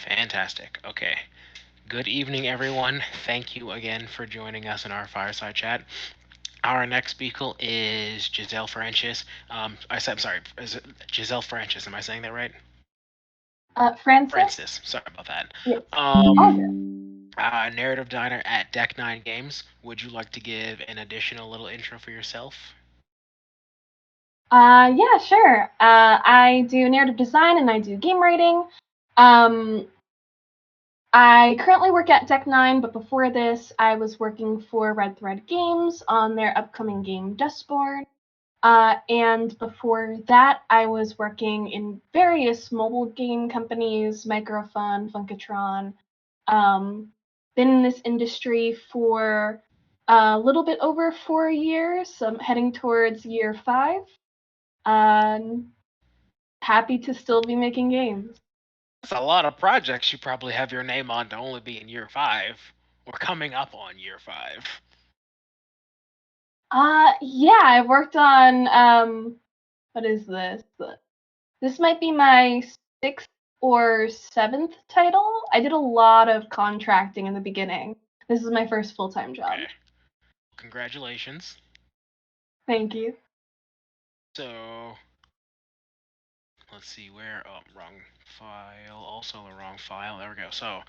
Fantastic. Okay. Good evening, everyone. Thank you again for joining us in our fireside chat. Our next speaker is Giselle Francis. I'm sorry. Is it Giselle Francis? Am I saying that right? Francis? Francis. Sorry about that. Yes. All good. Narrative designer at Deck Nine Games. Would you like to give an additional little intro for yourself? Yeah, sure. I do narrative design and I do game writing. Um, I currently work at Deck Nine, but before this, I was working for Red Thread Games on their upcoming game Dustborn. And before that, I was working in various mobile game companies, Microfun, Funkatron. Um, been in this industry for a little bit over 4 years. So I'm heading towards year five. Um, happy to still be making games. That's a lot of projects you probably have your name on to only be in year five, or coming up on year five. Yeah, I've worked on what is this? This might be my sixth or seventh title. I did a lot of contracting in the beginning. This is my first full-time job. Okay. Congratulations. Thank you. So, let's see where. Oh, wrong file. Also the wrong file. There we go. So,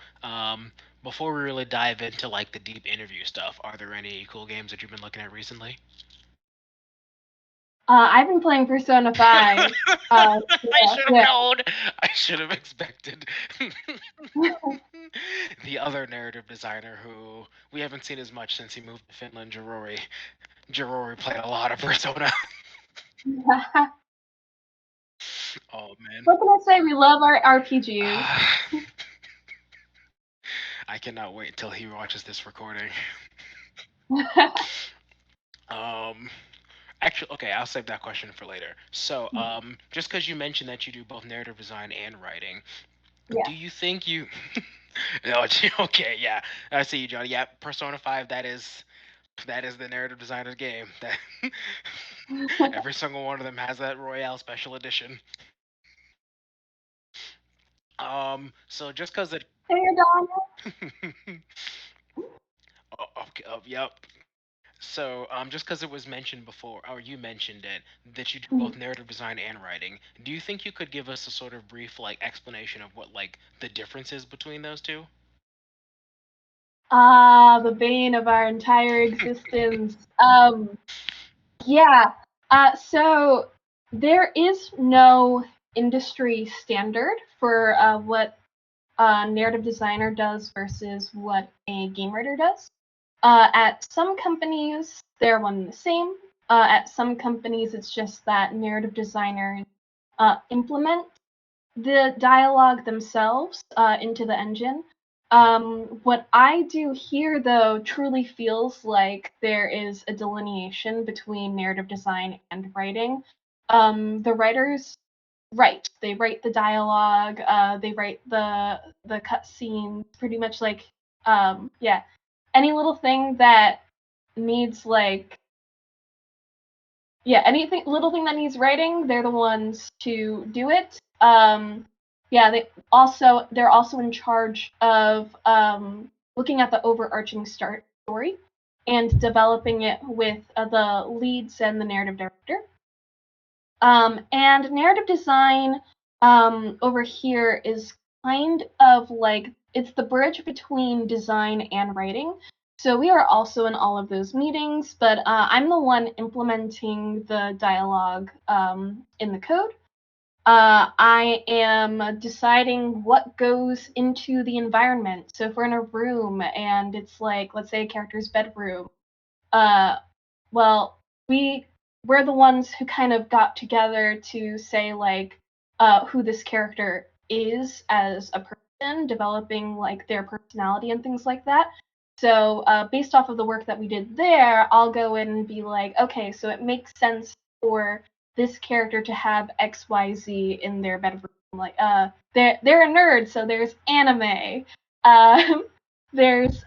before we really dive into like the deep interview stuff, are there any cool games that you've been looking at recently? I've been playing Persona 5. I should have Yeah. known. I should have expected. The other narrative designer who we haven't seen as much since he moved to Finland, Jirori. Jirori played a lot of Persona. Oh man. What can I say? We love our RPGs. I cannot wait until he watches this recording. Um, Actually, okay, I'll save that question for later. So, just because you mentioned that you do both narrative design and writing, Yeah. do you think you? No, okay, yeah, I see you, Johnny. Yeah, Persona 5. That is the narrative designer's game. That every single one of them has that Royale Special Edition. So just because it. Hey, Donna. Okay, yep. So, just because it was mentioned before, or you mentioned it, that you do both narrative design and writing, do you think you could give us a sort of brief, like, explanation of what, like, the difference is between those two? The bane of our entire existence. Yeah. So there is no industry standard for what a narrative designer does versus what a game writer does. At some companies, they're one and the same. At some companies, it's just that narrative designers implement the dialogue themselves into the engine. What I do here, though, truly feels like there is a delineation between narrative design and writing. The writers write; they write the dialogue, they write the cutscenes, pretty much like yeah, any little thing that needs like yeah, anything little thing that needs writing, they're the ones to do it. Yeah, they're also in charge of looking at the overarching story and developing it with the leads and the narrative director. And narrative design over here is kind of like it's the bridge between design and writing. So we are also in all of those meetings, but I'm the one implementing the dialogue in the code. I am deciding what goes into the environment. So if we're in a room and it's like, let's say a character's bedroom, uh, well, we're the ones who kind of got together to say like who this character is as a person, developing like their personality and things like that. So based off of the work that we did there, I'll go in and be like, okay, so it makes sense for this character to have XYZ in their bedroom. Like, they're a nerd, so there's anime. Um, there's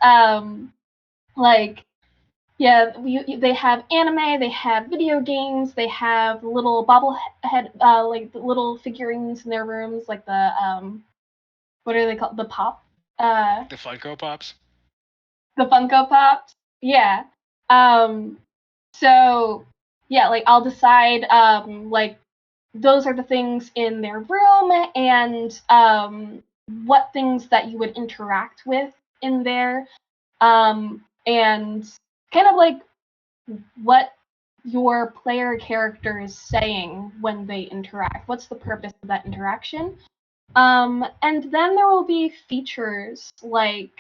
like yeah, they have anime, they have video games, they have little bobblehead, like the little figurines in their rooms, like the what are they called? The Funko Pops. The Funko Pops. Yeah. Um, so yeah, like I'll decide like those are the things in their room and what things that you would interact with in there, and kind of like what your player character is saying when they interact. What's the purpose of that interaction? And then there will be features like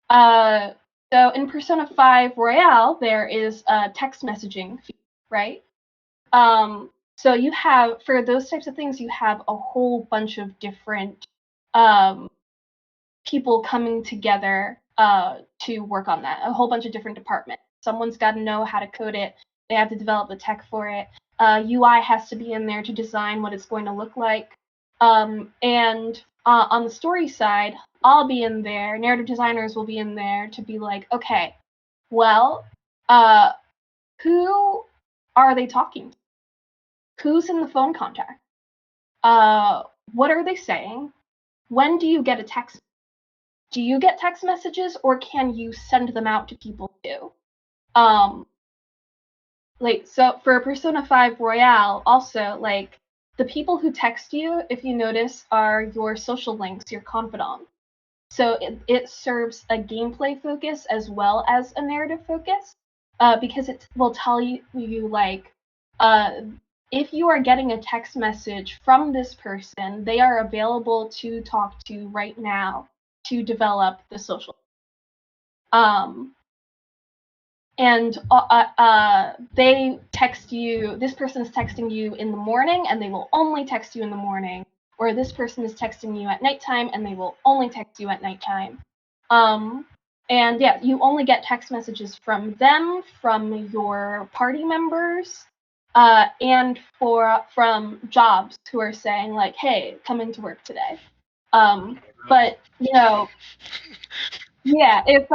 uh, so in Persona 5 Royale, there is a text messaging feature, right? So you have, for those types of things, you have a whole bunch of different um, people coming together to work on that. A whole bunch of different departments. Someone's got to know how to code it. They have to develop the tech for it. UI has to be in there to design what it's going to look like. And on the story side, I'll be in there. Narrative designers will be in there to be like, okay, well, uh, who are they talking to? Who's in the phone contact? What are they saying? When do you get a text? Do you get text messages or can you send them out to people too? Um, like so for Persona 5 Royale, also like the people who text you, if you notice, are your social links, your confidant. So it serves a gameplay focus as well as a narrative focus, because it will tell you like uh, if you are getting a text message from this person, they are available to talk to right now to develop the social. Um, and they text you. This person is texting you in the morning, and they will only text you in the morning. Or this person is texting you at nighttime, and they will only text you at nighttime. Um, and yeah, you only get text messages from them, from your party members, and from jobs who are saying like, "Hey, come into work today." But yeah, if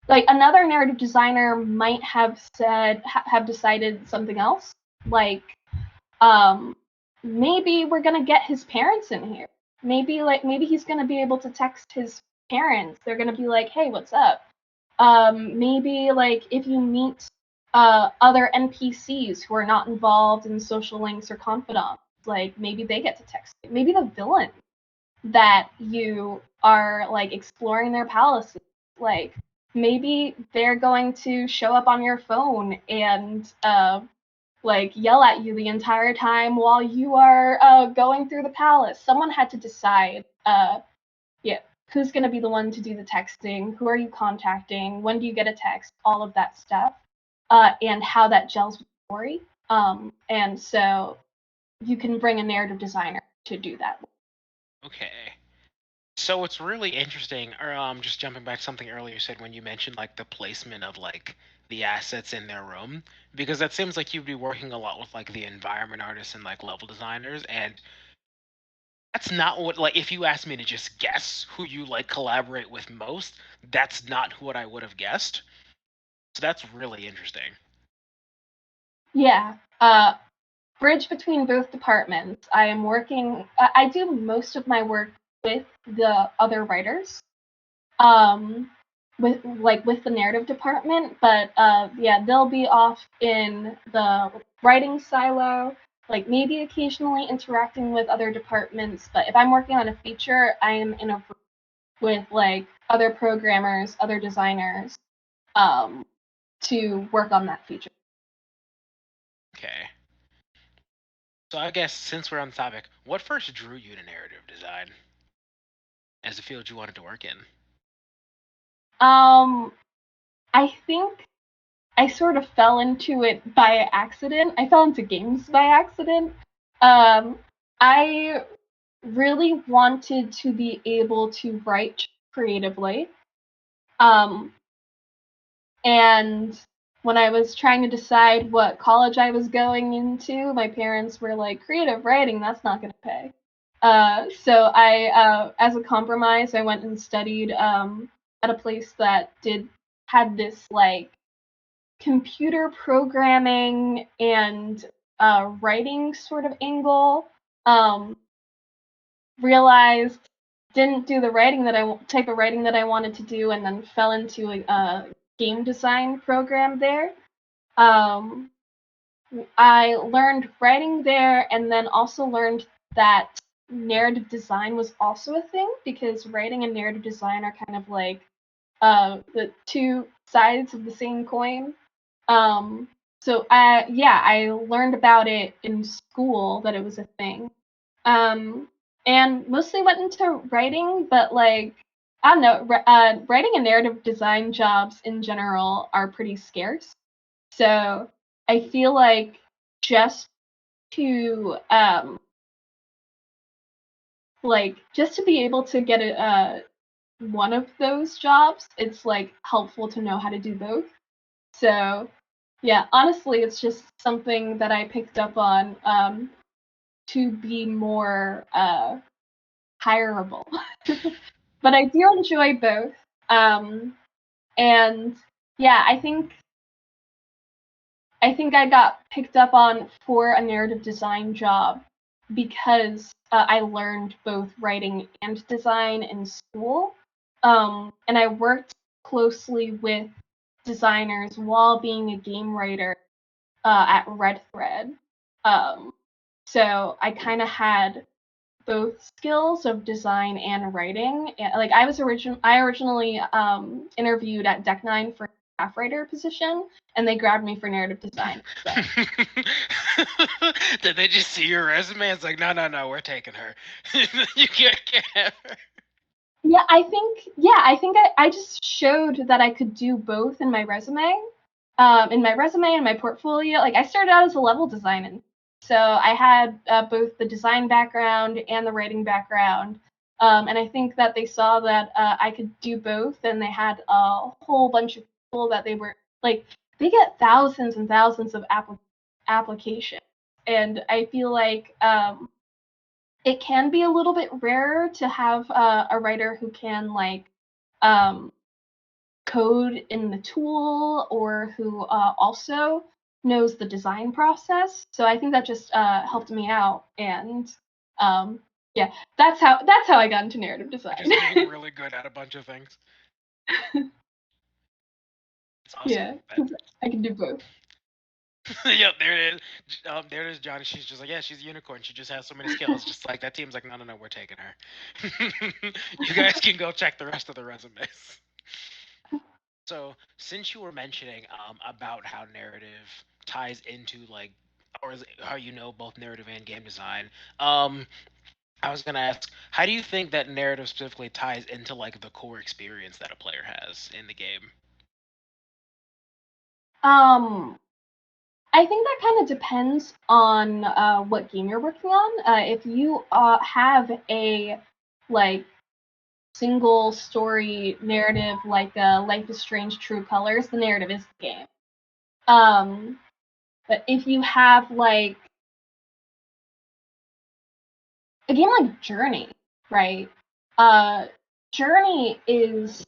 like another narrative designer might have have decided something else, like um maybe we're gonna get his parents in here. Maybe he's gonna be able to text his parents. They're gonna be like, hey, what's up? Maybe like if you meet other NPCs who are not involved in social links or confidants, like maybe they get to text you. Maybe the villain that you are like exploring their palaces, like maybe they're going to show up on your phone and like yell at you the entire time while you are going through the palace. Someone had to decide, yeah, who's going to be the one to do the texting, who are you contacting, when do you get a text, all of that stuff, and how that gels with the story. And so you can bring a narrative designer to do that. Okay. So it's really interesting. Or just jumping back to something earlier you said when you mentioned like the placement of like the assets in their room, because that seems like you'd be working a lot with like the environment artists and like level designers, and that's not what, like, if you asked me to just guess who you like collaborate with most, that's not what I would have guessed. So that's really interesting. Yeah. Bridge between both departments. I am working. I do most of my work with the other writers, um, with the narrative department. But yeah, they'll be off in the writing silo. Like maybe occasionally interacting with other departments. But if I'm working on a feature, I am in a group with like other programmers, other designers, um, to work on that feature. Okay. So I guess since we're on the topic, what first drew you to narrative design as a field you wanted to work in? Um, I think I sort of fell into it by accident. I fell into games by accident. Um, I really wanted to be able to write creatively. Um, and when I was trying to decide what college I was going into, my parents were like, creative writing, that's not going to pay. So as a compromise, I went and studied at a place that had this like computer programming and writing sort of angle. Um, realized didn't do the writing that type of writing that I wanted to do, and then fell into a game design program there. Um, I learned writing there, and then also learned that narrative design was also a thing, because writing and narrative design are kind of like the two sides of the same coin. Um, so I learned about it in school, that it was a thing. Um, and mostly went into writing, but like I don't know, writing and narrative design jobs in general are pretty scarce. So I feel like just to just to be able to get one of those jobs, it's like helpful to know how to do both. So yeah, honestly, it's just something that I picked up on to be more hireable. But I do enjoy both. And yeah, I think I got picked up on for a narrative design job because I learned both writing and design in school. And I worked closely with designers while being a game writer at Red Thread. Um, so I kind of had both skills of design and writing. Like I originally interviewed at Deck Nine for staff writer position, and they grabbed me for narrative design. So. Did they just see your resume? It's like, no, no, no, we're taking her. You can't have her. Yeah, I just showed that I could do both in my resume. And my portfolio, like I started out as a level designer, so I had both the design background and the writing background. And I think that they saw that I could do both, and they had a whole bunch of people that they were like, they get thousands and thousands of applications, and I feel like it can be a little bit rarer to have a writer who can um, code in the tool, or who also knows the design process. So I think that just helped me out, and yeah, that's how I got into narrative design. Just being really good at a bunch of things. It's awesome. Yeah, because I can do both. Yep, there it is. There it is, Johnny. She's just like, yeah, she's a unicorn. She just has so many skills. Just like that team's like, no, no, no, we're taking her. You guys can go check the rest of the resumes. So, since you were mentioning about how narrative ties into like, or how you know both narrative and game design, I was gonna ask, how do you think that narrative specifically ties into like the core experience that a player has in the game? Um, I think that kind of depends on what game you're working on. If you have a like single story narrative like Life is Strange True Colors, the narrative is the game. Um, but if you have like a game like Journey, right? Uh, Journey is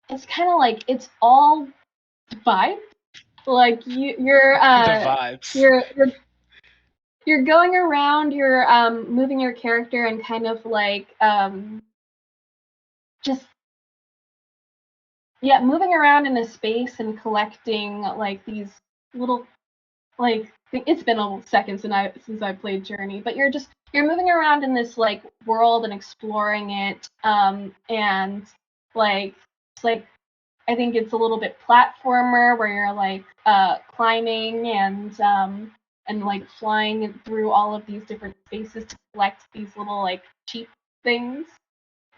it's kind of like it's all vibe. Like The vibes. you're going around, you're moving your character and kind of like just yeah, moving around in a space and collecting like these little like it's been a second since I played Journey, but you're moving around in this like world and exploring it, and like it's like I think it's a little bit platformer where you're like climbing and like flying through all of these different spaces to collect these little like cheap things.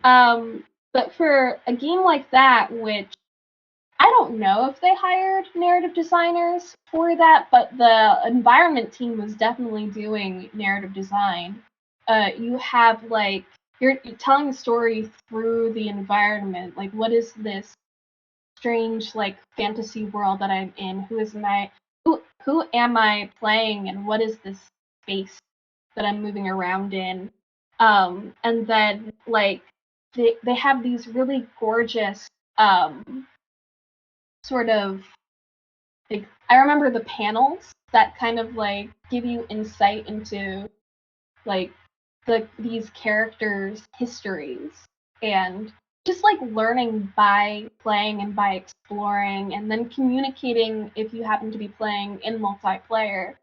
Um, but for a game like that, which I don't know if they hired narrative designers for that, but the environment team was definitely doing narrative design. You have like you're telling the story through the environment. Like, what is this strange like fantasy world that I'm in? Who am I playing, and what is this space that I'm moving around in? And then like they have these really gorgeous sort of like I remember the panels that kind of like give you insight into like these characters' histories and just like learning by playing and by exploring and then communicating if you happen to be playing in multiplayer,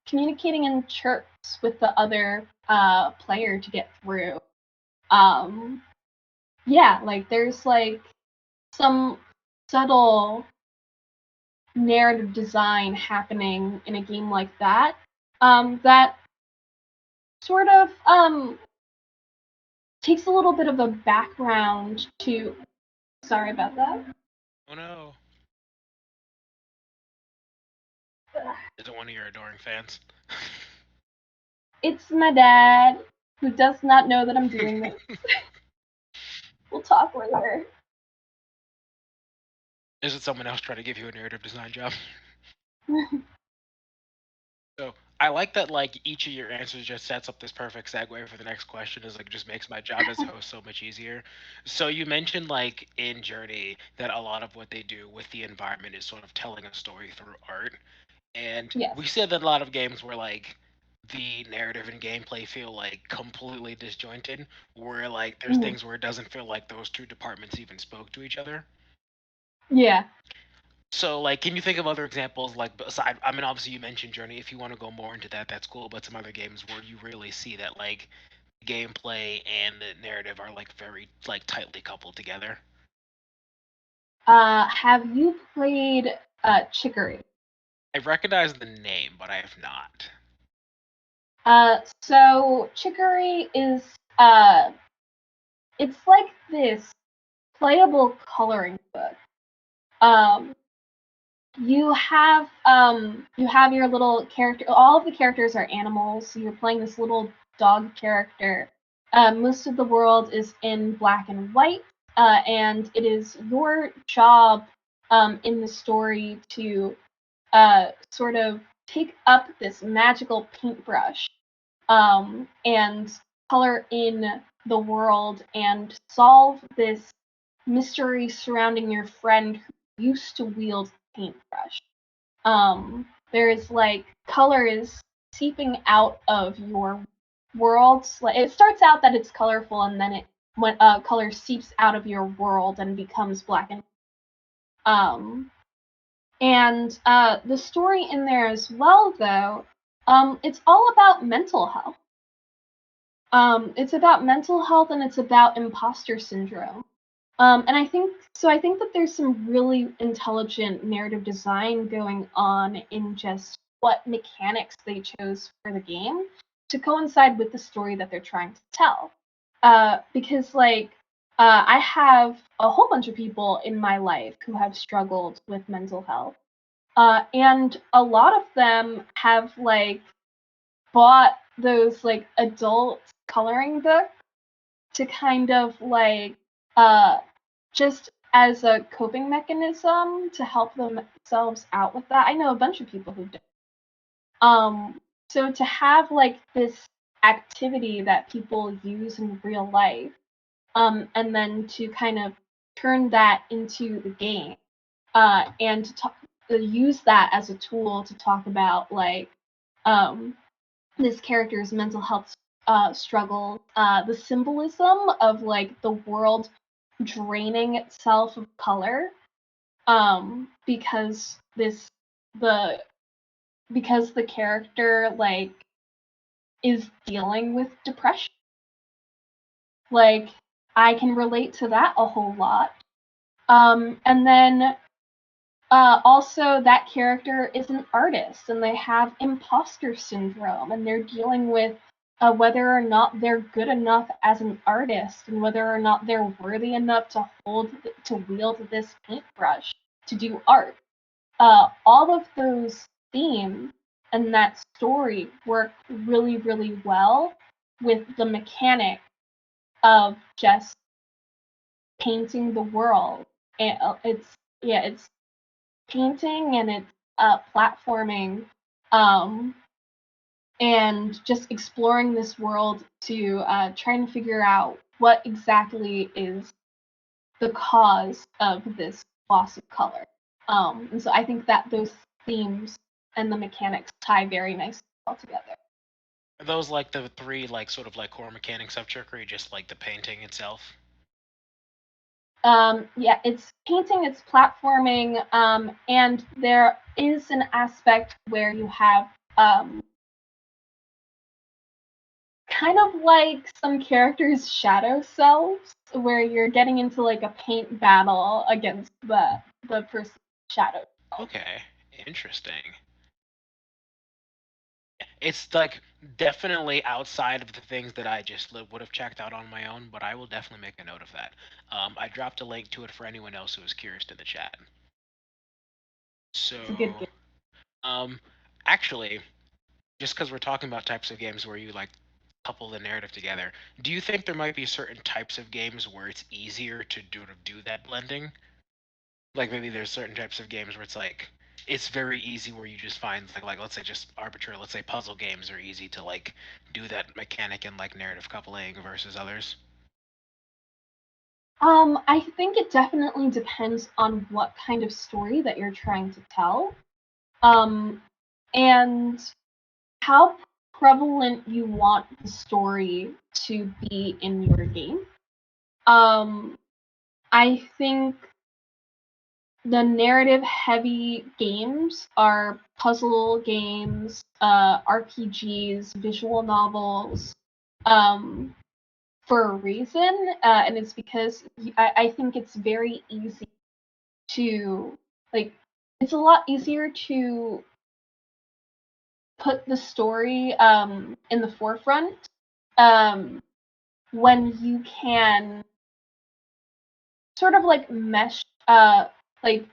communicating in chirps with the other player to get through. Um, yeah, like there's like some subtle narrative design happening in a game like that, that sort of takes a little bit of a background to. Sorry about that. Oh no. Is it one of your adoring fans? It's my dad, who does not know that I'm doing this. We'll talk later. Is it someone else trying to give you a narrative design job? So I like that like each of your answers just sets up this perfect segue for the next question. Is like just makes my job as a host so much easier. So you mentioned like in Journey that a lot of what they do with the environment is sort of telling a story through art. And Yes. we said that a lot of games where like the narrative and gameplay feel like completely disjointed, where like there's Mhm. things where it doesn't feel like those two departments even spoke to each other. Yeah. So, like, can you think of other examples? Like, beside, I mean, obviously you mentioned Journey. If you want to go more into that, that's cool. But some other games where you really see that, like, gameplay and the narrative are like very like tightly coupled together. Have you played Chicory? I recognize the name, but I have not. So Chicory is it's like this playable coloring book. Um, you have your little character. All of the characters are animals. So you're playing this little dog character. Most of the world is in black and white, and it is your job in the story to sort of take up this magical paintbrush and color in the world and solve this mystery surrounding your friend who used to wield the paintbrush. There's like color is seeping out of your world. Like it starts out that it's colorful, and then it when color seeps out of your world and becomes black um and the story in there as well, though, it's all about mental health. It's about mental health and it's about imposter syndrome. And I think so. I think that there's some really intelligent narrative design going on in just what mechanics they chose for the game to coincide with the story that they're trying to tell. Because like I have a whole bunch of people in my life who have struggled with mental health, and a lot of them have like bought those like adult coloring books to kind of like uh just as a coping mechanism to help themselves out with that. I know a bunch of people who do. So to have like this activity that people use in real life, and then to kind of turn that into the game, and to use that as a tool to talk about like um, this character's mental health struggle, the symbolism of like the world draining itself of color, because the because the character like is dealing with depression. Like I can relate to that a whole lot. And then also, that character is an artist and they have imposter syndrome and they're dealing with whether or not they're good enough as an artist and whether or not they're worthy enough to wield this paintbrush to do art. All of those themes and that story work really, really well with the mechanic of just painting the world. And it's painting and it's platforming, um, and just exploring this world to try and figure out what exactly is the cause of this loss of color. And so I think that those themes and the mechanics tie very nicely all together. Are those like the three like sort of like core mechanics of trickery, just like the painting itself? Yeah, it's painting, it's platforming, and there is an aspect where you have kind of like some characters' shadow selves, where you're getting into like a paint battle against the person's shadow self. Okay, interesting. It's like definitely outside of the things that I just would have checked out on my own, but I will definitely make a note of that. I dropped a link to it for anyone else who was curious in the chat. It's a good So, game. um, actually, just because we're talking about types of games where you like couple the narrative together, do you think there might be certain types of games where it's easier to do that blending? Like maybe there's certain types of games where it's like it's very easy where you just find like let's say just arbitrary, let's say puzzle games are easy to like do that mechanic and like narrative coupling versus others. I think it definitely depends on what kind of story that you're trying to tell, um, and how prevalent you want the story to be in your game. Um, I think the narrative heavy games are puzzle games, RPGs, visual novels, um, for a reason, and it's because I think it's very easy to like. It's a lot easier to put the story in the forefront um, when you can sort of like mesh like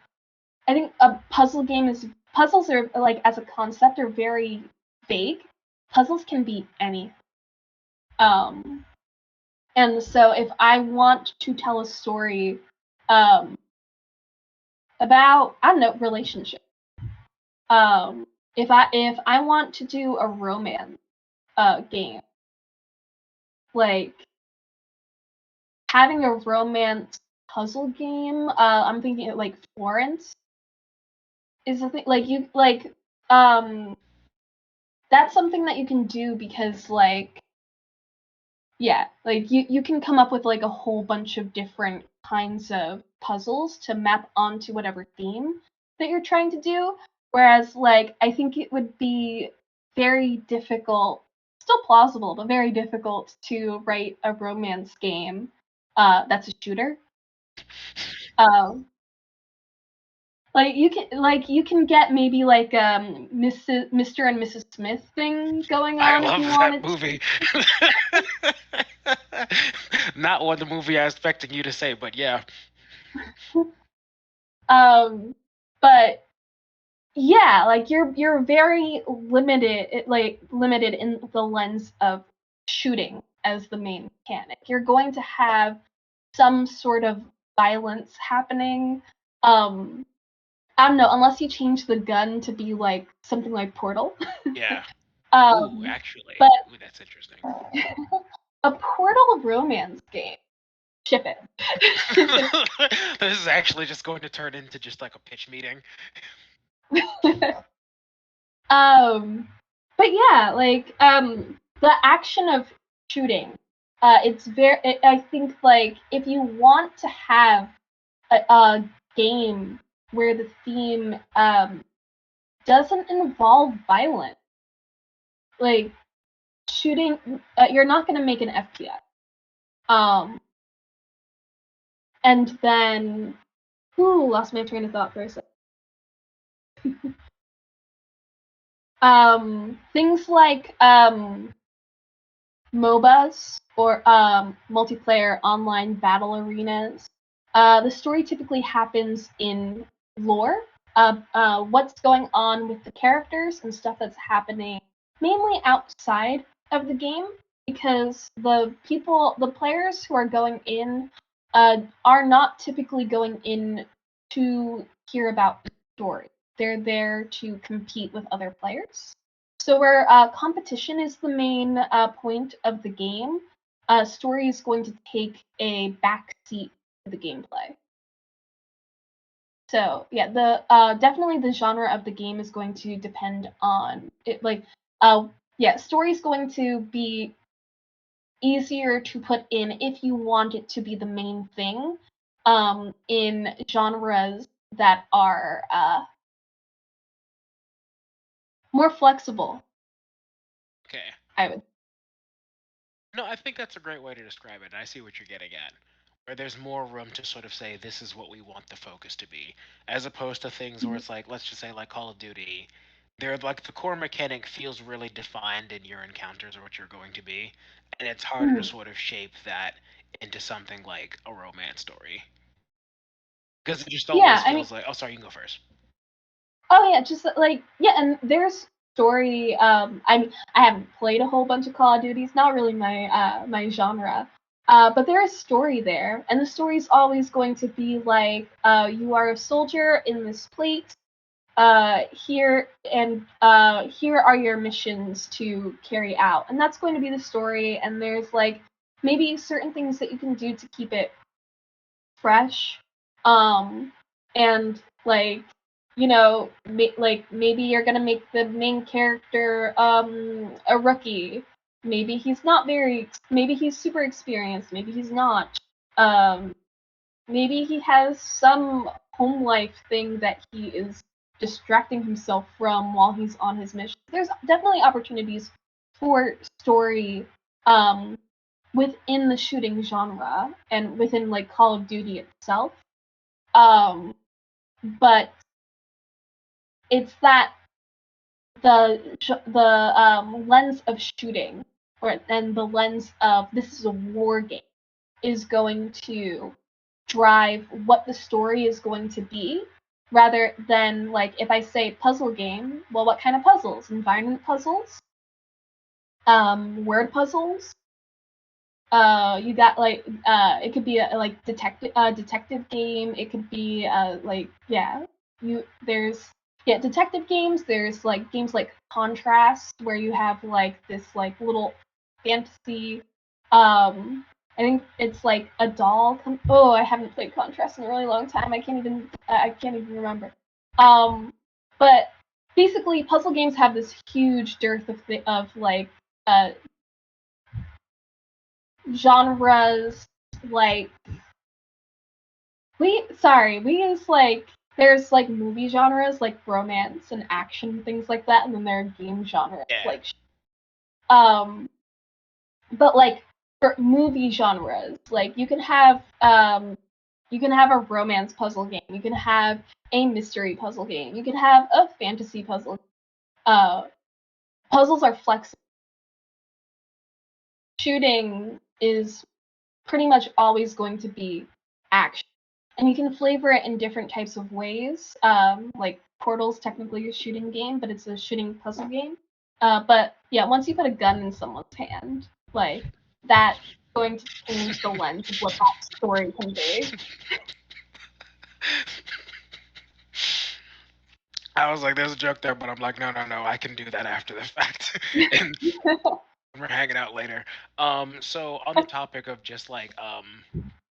I think a puzzle game is puzzles are like as a concept are very vague. Puzzles can be anything. Um, and so if I want to tell a story um, about I don't know relationship, if I want to do a romance game, like having a romance puzzle game, I'm thinking like Florence is the thing. Like you like that's something that you can do because like yeah, like you can come up with like a whole bunch of different kinds of puzzles to map onto whatever theme that you're trying to do. Whereas like I think it would be very difficult, still plausible, but very difficult to write a romance game that's a shooter. Um, like you can get maybe like Mr. and Mrs. Smith thing going I on if love you that wanted movie. Not one the movie I was expecting you to say, but yeah. to. But yeah, like you're very limited in the lens of shooting as the main mechanic. You're going to have some sort of violence happening. Um, I don't know, unless you change the gun to be like something like Portal. Yeah. Ooh, um, actually. but Ooh, that's interesting. a Portal romance game, ship it. This is actually just going to turn into just like a pitch meeting. um, but yeah, like the action of shooting, it's very. I think like if you want to have a game where the theme doesn't involve violence, like shooting, you're not gonna make an FPS. Um, and then, ooh, lost my train of thought for a second. Things like MOBAs or multiplayer online battle arenas. The story typically happens in lore, what's going on with the characters and stuff that's happening mainly outside of the game, because the players who are going in, are not typically going in to hear about the story. They're there to compete with other players. So where competition is the main point of the game, story is going to take a back seat to the gameplay. So yeah, the definitely the genre of the game is going to depend on it. Like yeah, story's going to be easier to put in if you want it to be the main thing, in genres that are more flexible, Okay. I would. No, I think that's a great way to describe it. I see what you're getting at. Where there's more room to sort of say this is what we want the focus to be, as opposed to things where Mhm. it's like, let's just say like Call of Duty, they're like the core mechanic feels really defined in your encounters or what you're going to be, and it's harder to Mhm. sort of shape that into something like a romance story. Because it just always Yeah, I mean, feels like, oh, sorry, you can go first. oh yeah, just like yeah, and there's story. I haven't played a whole bunch of Call of Duties, not really my genre. But there is story there, and the story's always going to be like, you are a soldier in this place. Here are your missions to carry out, and that's going to be the story. And there's like maybe certain things that you can do to keep it fresh, and like like maybe you're gonna make the main character a rookie. Maybe he's not very. Maybe he's super experienced. Maybe he's not. Um, Maybe he has some home life thing that he is distracting himself from while he's on his mission. There's definitely opportunities for story, um, within the shooting genre and within like Call of Duty itself. Um, but it's that the lens of shooting, or and the lens of this is a war game, is going to drive what the story is going to be, rather than like if I say puzzle game, well, what kind of puzzles? Environment puzzles, word puzzles. You got like it could be a like detective game. It could be like yeah, you there's yeah detective games. There's like games like Contrast where you have like this like little fantasy. I think it's like a doll. Oh, I haven't played Contrast in a really long time. I can't even remember. Um, but basically, puzzle games have this huge dearth of like uh genres, like we use like there's like movie genres like romance and action, things like that, and then there are game genres Yeah. like um but like for movie genres, like you can have a romance puzzle game, you can have a mystery puzzle game, you can have a fantasy puzzle. uh Puzzles are flexible. Shooting is pretty much always going to be action. And you can flavor it in different types of ways. Like Portal's technically a shooting game, but it's a shooting puzzle game. But yeah, once you put a gun in someone's hand, like that's going to change the lens of what that story can be. I was like, there's a joke there, but I'm like, no, no, no, I can do that after the fact. And we're hanging out later. So on the topic of just like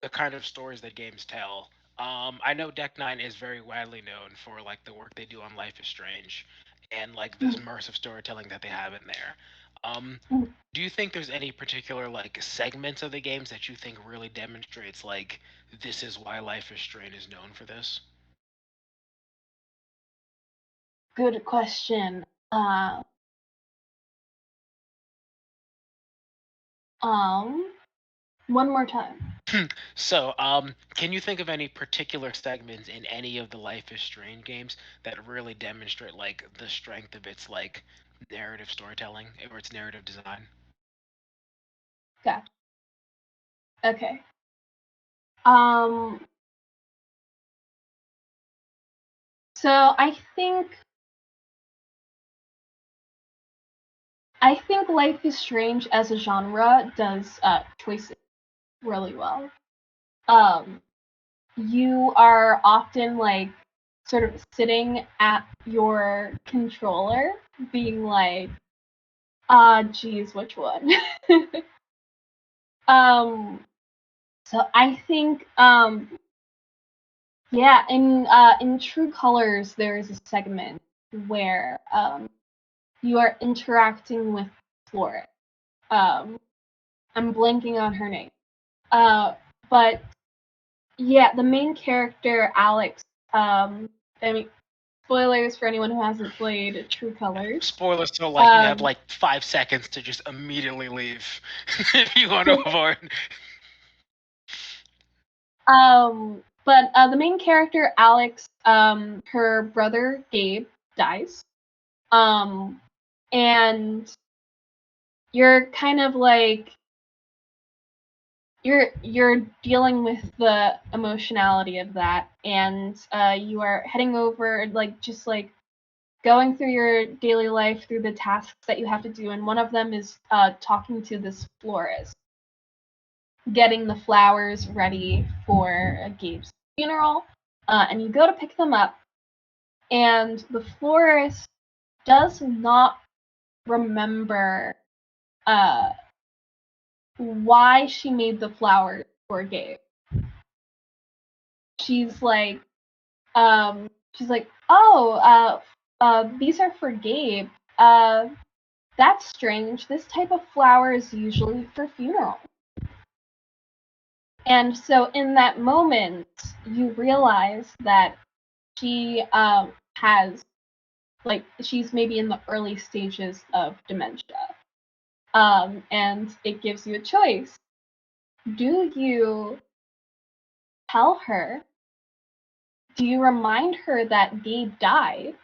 the kind of stories that games tell, I know Deck Nine is very widely known for like the work they do on Life is Strange, and like this immersive storytelling that they have in there. Um, do you think there's any particular like segments of the games that you think really demonstrates like this is why Life is Strange is known for this? Good question. Uh, um, One more time. So, can you think of any particular segments in any of the Life is Strange games that really demonstrate like the strength of its like narrative storytelling or its narrative design? Gotcha. Okay. Um, so I think Life is Strange as a genre does choices really well. Um, you are often like sort of sitting at your controller, being like, geez, which one? um, so I think, yeah, in True Colors, there is a segment where you are interacting with Flora. I'm blanking on her name. But yeah, the main character, Alex, I mean, spoilers for anyone who hasn't played True Colors. Spoilers, so like you have Um, like 5 seconds to just immediately leave if you want to avoid. but the main character, Alex, her brother Gabe dies. And you're kind of like you're dealing with the emotionality of that, and you are heading over, like just like going through your daily life through the tasks that you have to do, and one of them is talking to this florist, getting the flowers ready for Gabe's funeral, and you go to pick them up, and the florist does not remember why she made the flowers for Gabe. She's like, oh, these are for Gabe. That's strange. This type of flower is usually for funeral. And so in that moment, you realize that she has, like, she's maybe in the early stages of dementia. And it gives you a choice. Do you tell her? Do you remind her that Gabe died?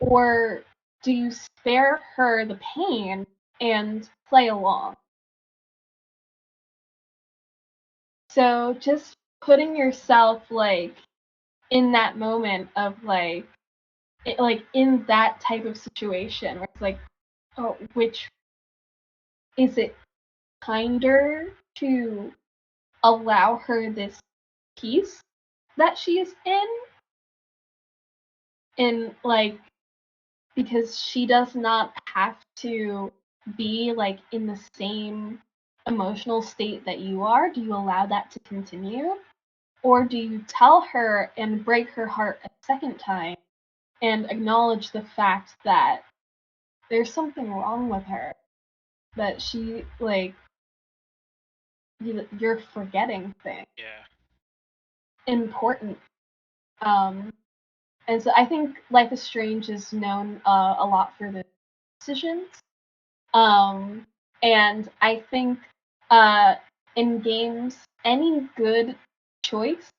Or do you spare her the pain and play along? So just putting yourself like in that moment of like in that type of situation where it's like, oh, which is it kinder to allow her this peace that she is in like because she does not have to be like in the same emotional state that you are? Do you allow that to continue? Or do you tell her and break her heart a second time and acknowledge the fact that there's something wrong with her? That she, like, you're forgetting things. Yeah. Important. And so I think Life is Strange is known a lot for the decisions. And I think uh, in games, any good choice,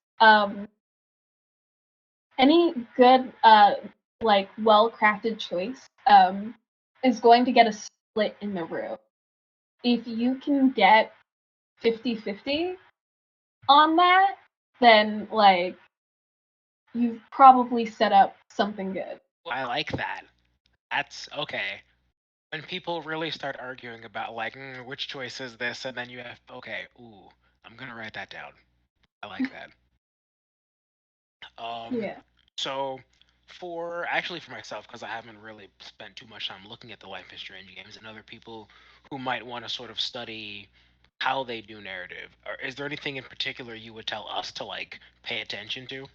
any good, like, well-crafted choice is going to get a split in the room. If you can get 50-50 on that, then, like, you've probably set up something good. I like that. That's okay. When people really start arguing about like which choice is this, and then you have okay, ooh, I'm gonna write that down. I like that. Um, Yeah. so for myself, because I haven't really spent too much time looking at the Life is Strange games, and other people who might want to sort of study how they do narrative, or is there anything in particular you would tell us to like pay attention to?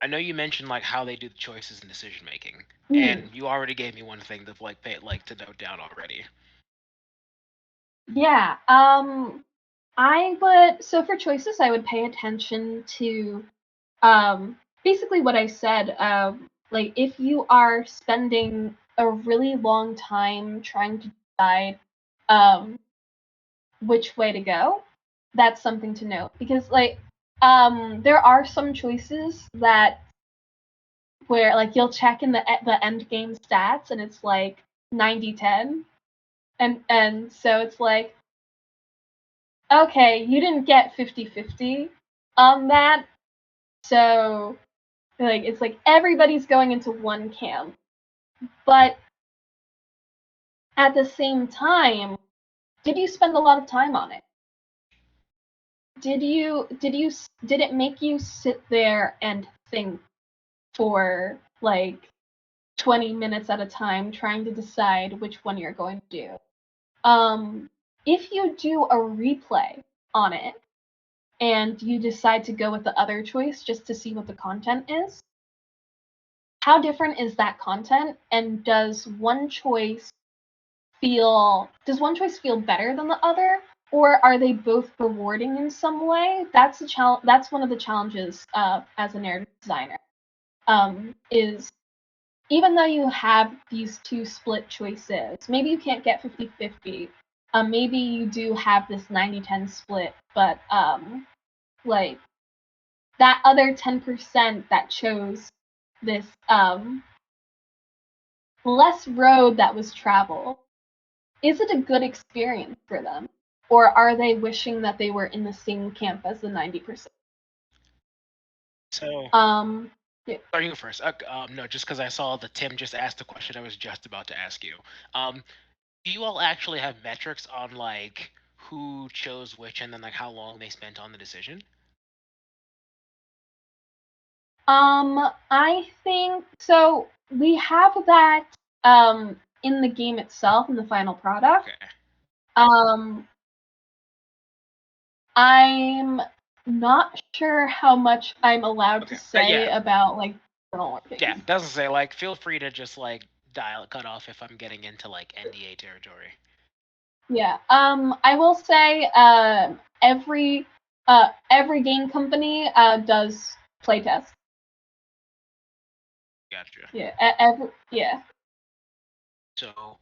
I know you mentioned like how they do the choices and decision making, Hmm. and you already gave me one thing to like pay like to note down already. Yeah. I would, so for choices, I would pay attention to basically what I said. Like if you are spending a really long time trying to decide um, which way to go, that's something to note because like there are some choices that where like you'll check in the end game stats and it's like 90-10, and so it's like, okay, you didn't get 50-50 on that. So like it's like everybody's going into one camp. But at the same time, did you spend a lot of time on it? Did it make you sit there and think for like 20 minutes at a time trying to decide which one you're going to do? If you do a replay on it and you decide to go with the other choice just to see what the content is, how different is that content, and does one choice feel better than the other, or are they both rewarding in some way? That's one of the challenges as a narrative designer. Is even though you have these two split choices, maybe you can't get 50-50. Maybe you do have this 90-10 split, but like that other 10% that chose this less road that was traveled, is it a good experience for them? Or are they wishing that they were in the same camp as the 90%? So, Yeah. sorry, you first. No, just because I saw that Tim just asked the question I was just about to ask you. Do you all actually have metrics on like who chose which and then like how long they spent on the decision? I think so. We have that in the game itself, in the final product. Okay. Um, I'm not sure how much I'm allowed to Okay. say Yeah. about like internal Yeah. workings. Doesn't say like feel free to just like dial cut off if I'm getting into like NDA territory. Yeah. I will say every game company does playtest. Gotcha. Yeah. Yeah. So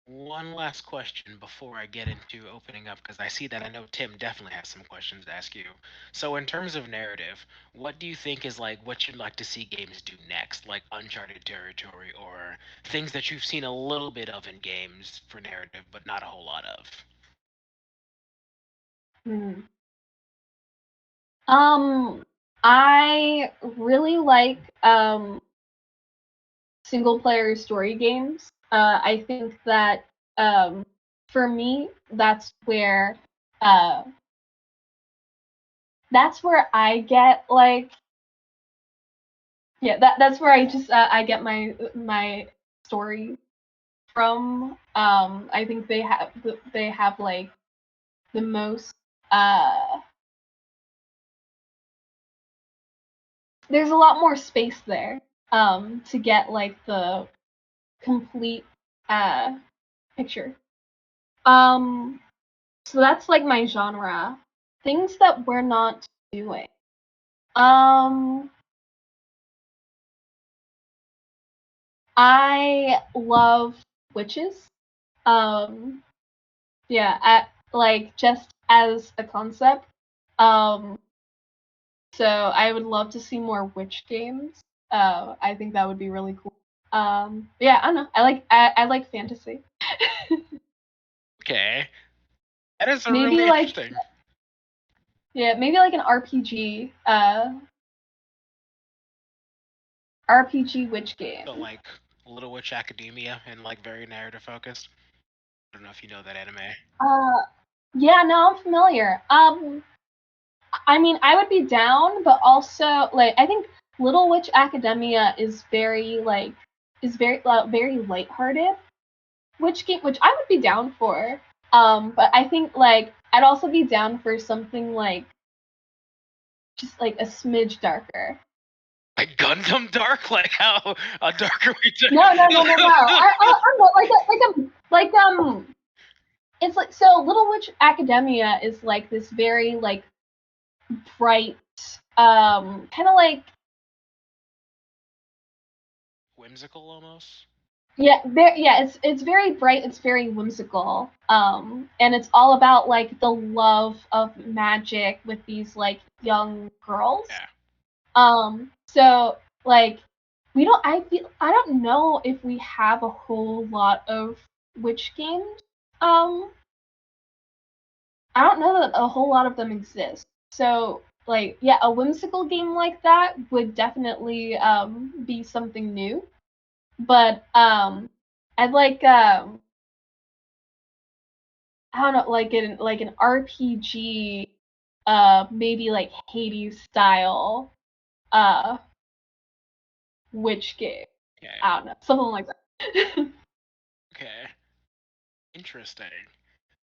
one last question before I get into opening up, because I see that I know Tim definitely has some questions to ask you. So, in terms of narrative, what do you think is like what you'd like to see games do next, like uncharted territory or things that you've seen a little bit of in games for narrative, but not a whole lot of? Hmm. I really like single player story games. I think that for me, uh, that's where I get like that's where I get my story from. I think they have like the most uh there's a lot more space there to get like the complete uh picture. Um so that's like my genre. Things that we're not doing. Um I love witches. Um like just as a concept. Um so I would love to see more witch games. I think that would be really cool. Yeah, I don't know. I like fantasy. Okay, that is a maybe really like interesting. maybe like an RPG witch So, game. like Little Witch Academia and like very narrative focused. I don't know if you know that anime. Uh yeah, no, I'm familiar. I mean, I would be down, but also like I think Little Witch Academia is very lighthearted, which I would be down for. But I think like I'd also be down for something like just like a smidge darker. Like Gundam Dark, like how a darker we No, no, no, no, no. I'm not it's like so Little Witch Academia is like this very like bright kind of like whimsical almost. it's very bright, it's very whimsical. And it's all about like the love of magic with these like young girls. Yeah. So like I don't know if we have a whole lot of witch games. Um I don't know that a whole lot of them exist. So like yeah, a whimsical game like that would definitely be something new. But I'd like I don't know, like an RPG, maybe like Hades style, uh, witch game. Okay. I don't know, something like that. Okay. Interesting.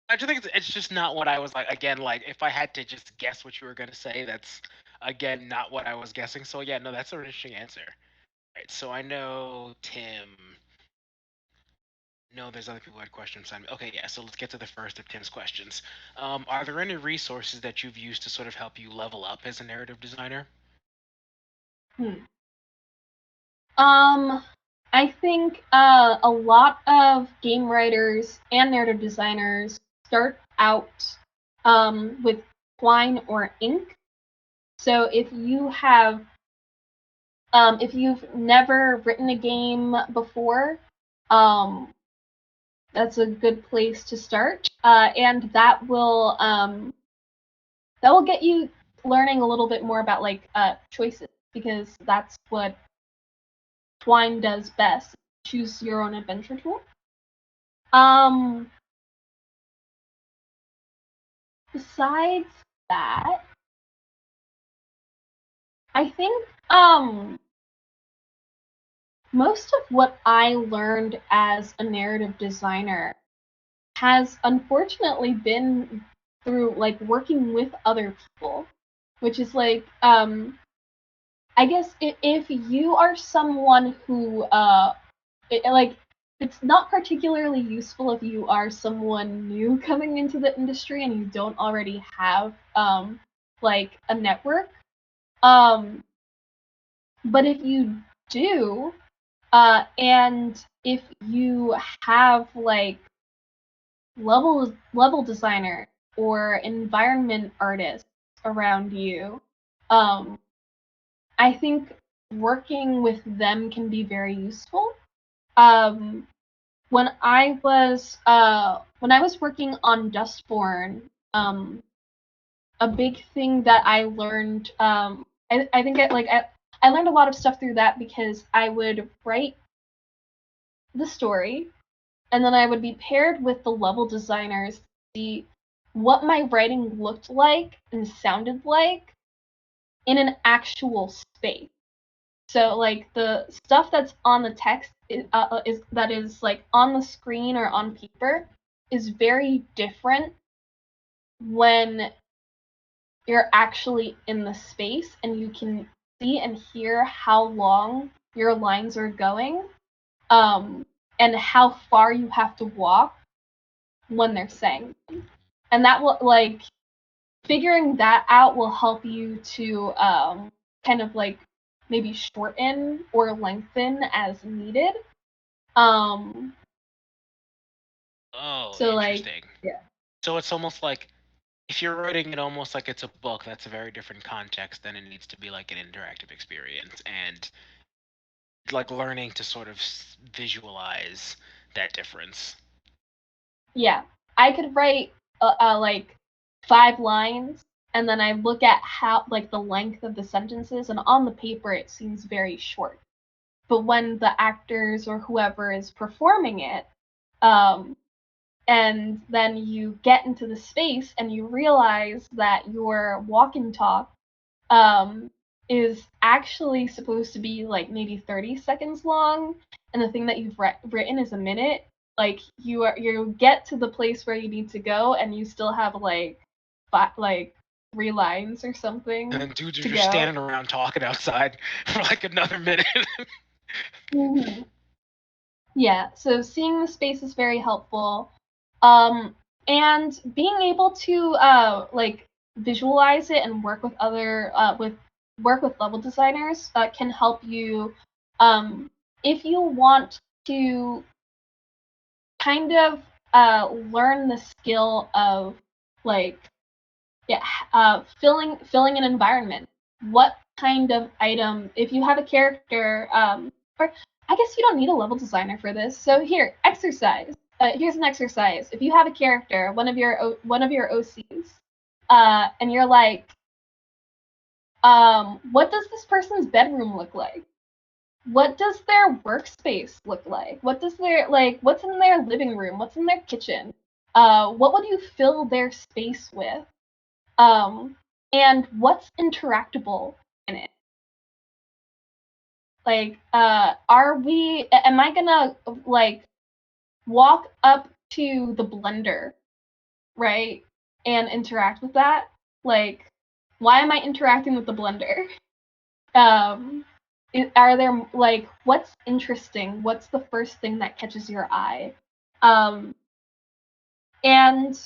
I just think it's just not what I was like. Again, like if I had to just guess what you were gonna say, that's again not what I was guessing. So yeah, no, that's an interesting answer. Right, so I know Tim. No, there's other people who had questions on me. Okay, yeah, so let's get to the first of Tim's questions. Are there any resources that you've used to sort of help you level up as a narrative designer? Hmm. I think a lot of game writers and narrative designers start out with Twine or ink. So if you've never written a game before, um, that's a good place to start, and that will get you learning a little bit more about like choices, because that's what Twine does best. Choose your own adventure tool. Um, Besides that, I think most of what I learned as a narrative designer has unfortunately been through like working with other people, which is like I guess if you are someone who like it's not particularly useful if you are someone new coming into the industry and you don't already have like a network. Um, but if you do, and if you have like level designer or environment artists around you, um, I think working with them can be very useful. Um, when I was working on Dustborn, a big thing that I learned, I think I learned a lot of stuff through that because I would write the story and then I would be paired with the level designers to see what my writing looked like and sounded like in an actual space. So like the stuff that's on the text is like on the screen or on paper is very different when you're actually in the space and you can see and hear how long your lines are going, um, and how far you have to walk when they're saying. And that will like figuring that out will help you to kind of like maybe shorten or lengthen as needed. Um, Oh, so like interesting. yeah. So it's almost like if you're writing it almost like it's a book, that's a very different context than it needs to be like an interactive experience. And like learning to sort of visualize that difference. Yeah, I could write like 5 lines, and then I look at how like the length of the sentences, and on the paper it seems very short. But when the actors or whoever is performing it, um, and then you get into the space and you realize that your walk and talk um, is actually supposed to be like maybe 30 seconds long, and the thing that you've written is a minute. Like you get to the place where you need to go, and you still have like 3 lines or And something then dudes are to just go. standing around talking outside for like another minute. Mhm. Yeah, so seeing the space is very helpful. Um, and being able to like visualize it and work with level designers can help you if you want to kind of learn the skill of like yeah filling an environment. What kind of item, if you have a character, or I guess you don't need a level designer for this. So here, exercise. Here's an exercise. If you have a character, one of your OCs, and you're like, what does this person's bedroom look like? What does their workspace look like? What does their like? What's in their living room? What's in their kitchen? What would you fill their space with? Um, and what's interactable in it? Like, am I gonna like walk up to the blender, right, and interact with that? Like, why am I interacting with the blender? Um, are there like what's interesting? What's the first thing that catches your eye? And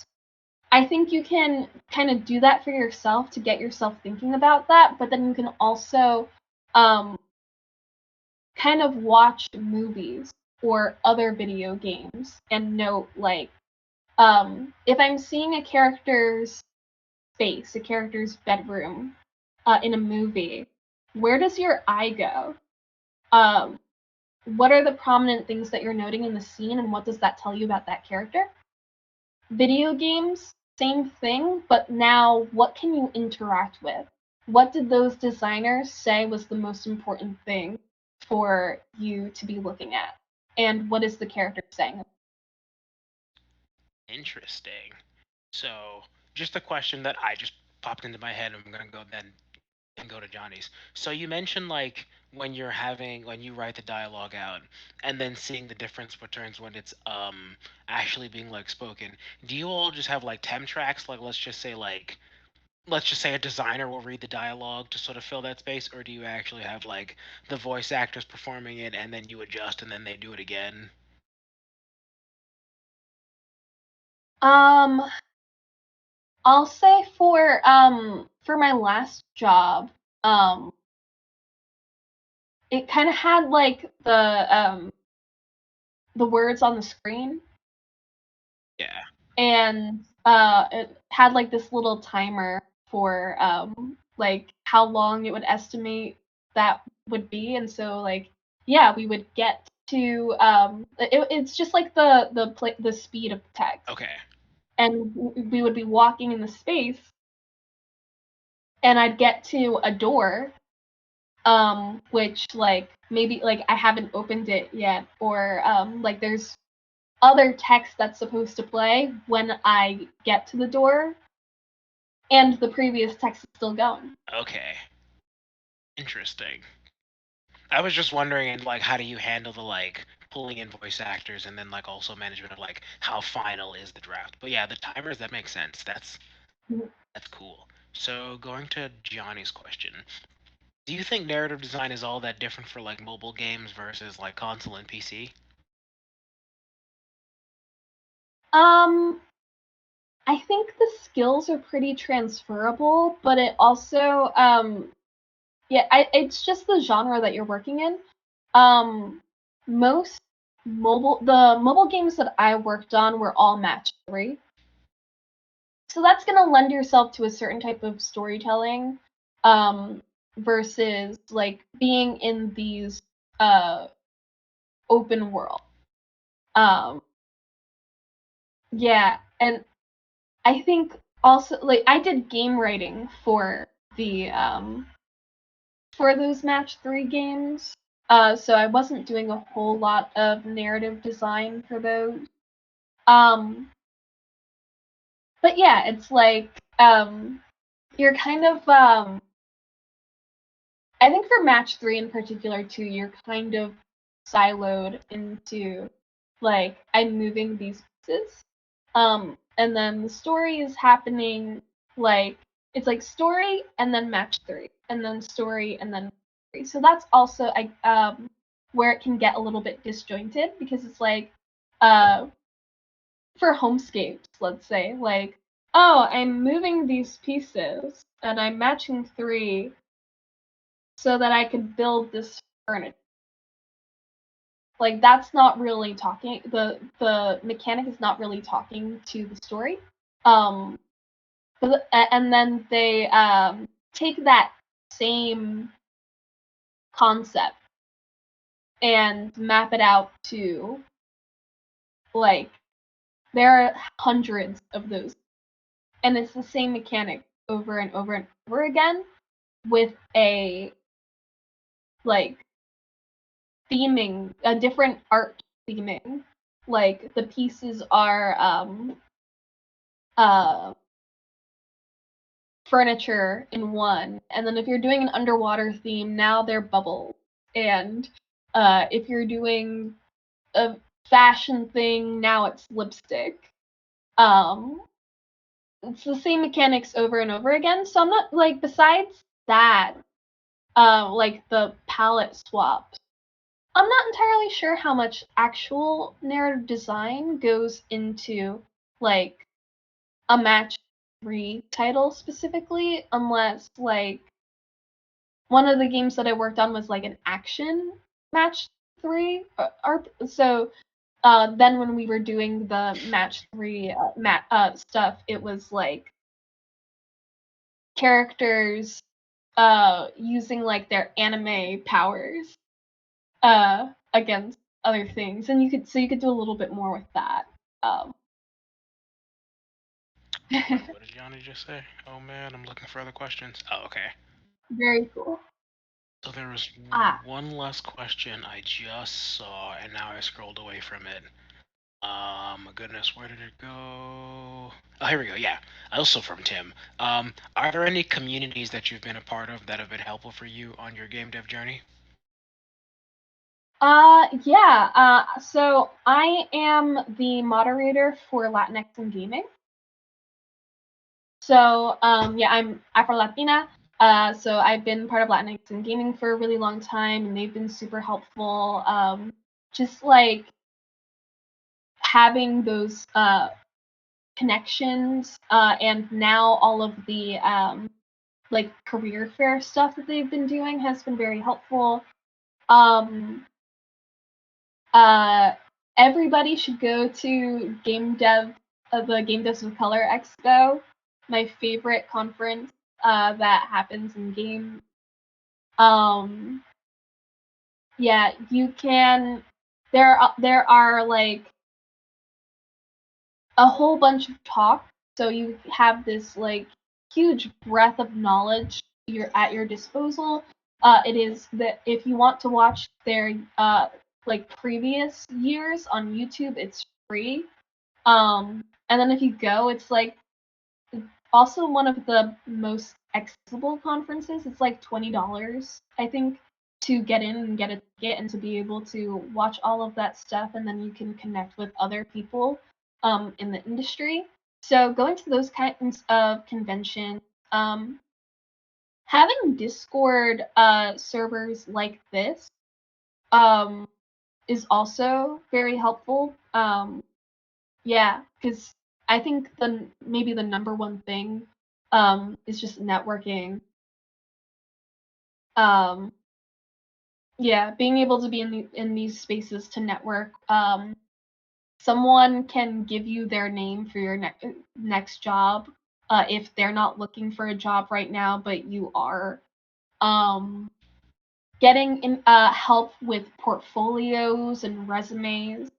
I think you can kind of do that for yourself to get yourself thinking about that, but then you can also um, kind of watch movies or other video games and note like if I'm seeing a character's space, a character's bedroom in a movie, where does your eye go? Um, what are the prominent things that you're noting in the scene, and what does that tell you about that character? Video games, same thing, but now what can you interact with? What did those designers say was the most important thing for you to be looking at? And what is the character saying? Interesting. So, just a question that I just popped into my head. I'm gonna go then and go to Johnny's. So you mentioned like when you write the dialogue out and then seeing the difference between when it's actually being like spoken. Do you all just have like temp tracks? Like let's just say a designer will read the dialogue to sort of fill that space, or do you actually have like the voice actors performing it and then you adjust and then they do it again? Um, I'll say for my last job, it kind of had like the words on the screen, Yeah. and it had like this little timer for like how long it would estimate that would be, and so like yeah, we would get to it's just like the speed of text, Okay. and we would be walking in the space, and I'd get to a door which like maybe like I haven't opened it yet, or like there's other text that's supposed to play when I get to the door, and the previous text is still going. Okay. Interesting. I was just wondering, and like, how do you handle the like pulling in voice actors and then like also management of like how final is the draft? But yeah, the timers that makes sense. That's cool. So going to Johnny's question, do you think narrative design is all that different for like mobile games versus like console and PC? Um, I think the skills are pretty transferable, but it also yeah, it's just the genre that you're working in. Um, most the mobile games that I worked on were all match 3. So that's going to lend yourself to a certain type of storytelling versus like being in these uh open world. Um yeah, and I think also like I did game writing the for those match 3 games. So I wasn't doing a whole lot of narrative design for those. Um but yeah, it's like you're kind of I think for match 3 in particular too, you're kind of siloed into like I'm moving these pieces. And then the story is happening like it's like story and then match 3 and then story and then 3. So that's also where it can get a little bit disjointed because it's like uh for homescapes, let's say, like oh, I'm moving these pieces and I'm matching 3 so that I could build this furniture. Like that's not really talking. The mechanic is not really talking to the story. Um, and then they take that same concept and map it out to like there are hundreds of those, and it's the same mechanic over and over and over again with a like theming, a different art theming. Like the pieces are uh furniture in one, and then if you're doing an underwater theme, now they're bubbles. And if you're doing a fashion thing, now it's lipstick. Um, it's the same mechanics over and over again. So I'm not like besides that, like the palette swaps. I'm not entirely sure how much actual narrative design goes into like a match 3 title specifically, unless like one of the games that I worked on was like an action match 3 so then when we were doing the match 3 stuff, it was like characters using like their anime powers against other things, and you could do a little bit more with that. Um, Wait, what did Johnny just say? Oh man, I'm looking for other questions. Oh, okay. Very cool. So there was Ah, one last question I just saw, and now I scrolled away from it. Goodness, where did it go? Oh, here we go. Yeah, also from Tim. Are there any communities that you've been a part of that have been helpful for you on your game dev journey? yeah. So I am the moderator for Latinx in gaming. So yeah, I'm Afro Latina. So I've been part of Latinx in gaming for a really long time, and they've been super helpful. Just like having those connections, and now all of the like career fair stuff that they've been doing has been very helpful. Um, uh, Everybody should go to the Game Devs of Color Expo, my favorite conference that happens in game. Um, yeah, you can. There are like a whole bunch of talk, so you have this like huge breadth of knowledge you're at your disposal. It is that if you want to watch their like previous years on YouTube, it's free. And then if you go, it's like also one of the most accessible conferences. It's like $20, I think, to get in and get a ticket and to be able to watch all of that stuff, and then you can connect with other people in the industry. So going to those kinds of conventions, having Discord servers like this um, is also very helpful. Yeah, because I think maybe the number one thing is just networking. Um, yeah, being able to be in these spaces to network. Someone can give you their name for your next job if they're not looking for a job right now, but you are. Um, Getting help with portfolios and resumes.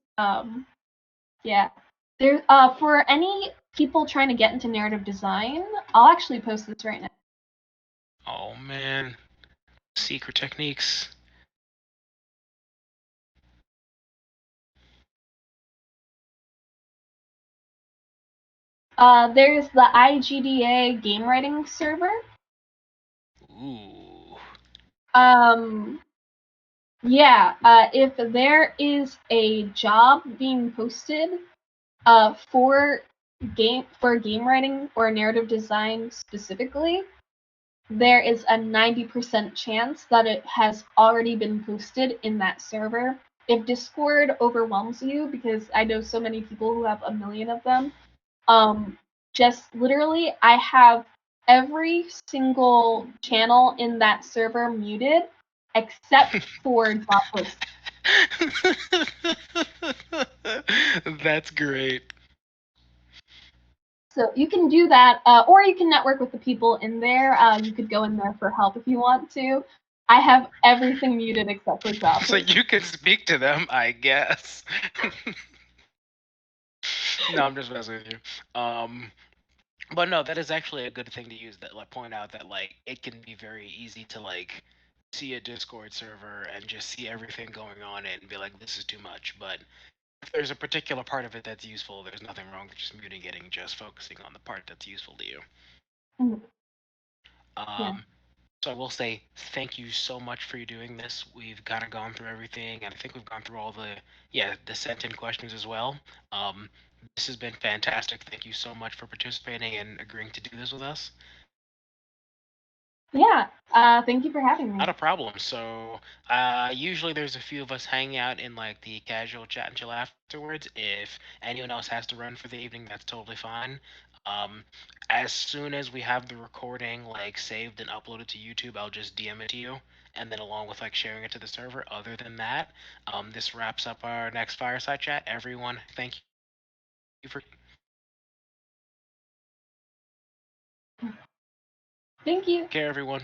Yeah. There for any people trying to get into narrative design, I'll actually post this right now. Oh man, secret techniques. There's the IGDA game writing server. Ooh. Um, yeah, if there is a job being posted for game writing or narrative design specifically, there is a 90% chance that it has already been posted in that server. If Discord overwhelms you, because I know so many people who have a million of them, just literally, I have every single channel in that server muted except for job posts. That's great. So you can do that, or you can network with the people in there. You could go in there for help if you want to. I have everything muted except for job So posts. you can speak to them, I guess. No, I'm just messing with you. But no, that is actually a good thing to use. That like point out that like it can be very easy to like see a Discord server and just see everything going on it and be like, this is too much. But if there's a particular part of it that's useful, there's nothing wrong with just muting it and just focusing on the part that's useful to you. Mhm. Yeah. Um, so I will say thank you so much for you doing this. We've kind of gone through everything, and I think we've gone through all the sent in questions as well. Um, this has been fantastic. Thank you so much for participating and agreeing to do this with us. Yeah. Thank you for having me. Not a problem. So, usually there's a few of us hanging out in like the casual chat and chill afterwards. If anyone else has to run for the evening, that's totally fine. Um, as soon as we have the recording like saved and uploaded to YouTube, I'll just DM it to you, and then along with like sharing it to the server. Other than that, this wraps up our next fireside chat. Everyone, thank you for Thank you. care, everyone.